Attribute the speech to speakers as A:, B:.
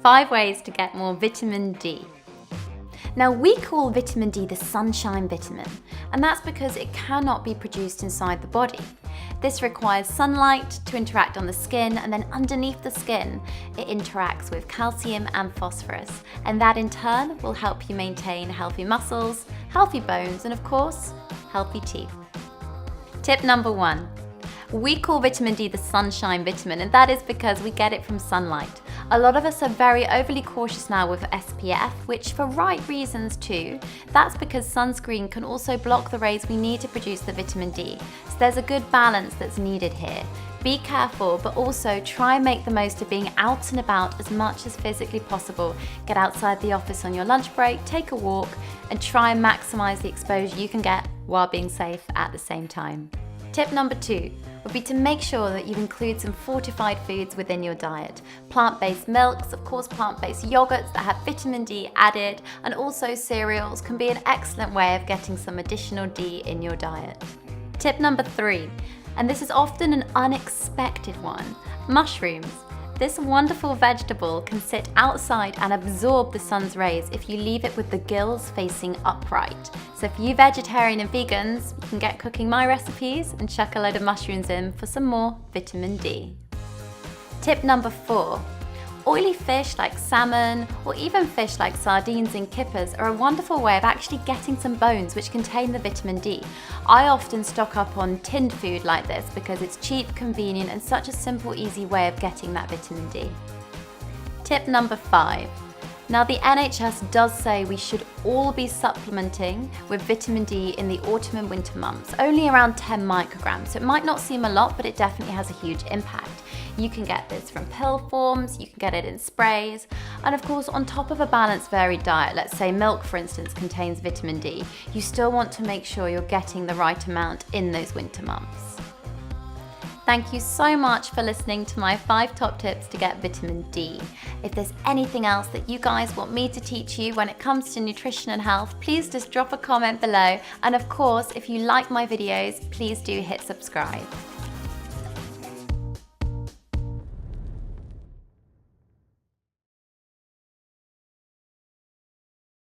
A: 5 ways to get more vitamin D. Now, we call vitamin D the sunshine vitamin, and that's because it cannot be produced inside the body. This requires sunlight to interact on the skin, and then underneath the skin, it interacts with calcium and phosphorus, and that in turn will help you maintain healthy muscles, healthy bones, and of course, healthy teeth. Tip number 1. We call vitamin D the sunshine vitamin, and that is because we get it from sunlight. A lot of us are very overly cautious now with SPF, which for right reasons too. That's because sunscreen can also block the rays we need to produce the vitamin D. So there's a good balance that's needed here. Be careful, but also try and make the most of being out and about as much as physically possible. Get outside the office on your lunch break, take a walk, and try and maximize the exposure you can get while being safe at the same time. Tip number 2 would be to make sure that you include some fortified foods within your diet. Plant-based milks, of course plant-based yoghurts that have vitamin D added, and also cereals can be an excellent way of getting some additional D in your diet. Tip number 3, and this is often an unexpected one, mushrooms. This wonderful vegetable can sit outside and absorb the sun's rays if you leave it with the gills facing upright. So for you vegetarian and vegans, you can get cooking my recipes and chuck a load of mushrooms in for some more vitamin D. Tip number 4. Oily fish like salmon or even fish like sardines and kippers are a wonderful way of actually getting some bones which contain the vitamin D. I often stock up on tinned food like this because it's cheap, convenient, and such a simple, easy way of getting that vitamin D. Tip number 5. Now, the NHS does say we should all be supplementing with vitamin D in the autumn and winter months, only around 10 micrograms. So it might not seem a lot, but it definitely has a huge impact. You can get this from pill forms, you can get it in sprays, and of course on top of a balanced varied diet, let's say milk for instance contains vitamin D, you still want to make sure you're getting the right amount in those winter months. Thank you so much for listening to my 5 top tips to get vitamin D. If there's anything else that you guys want me to teach you when it comes to nutrition and health, please just drop a comment below. And of course, if you like my videos, please do hit subscribe.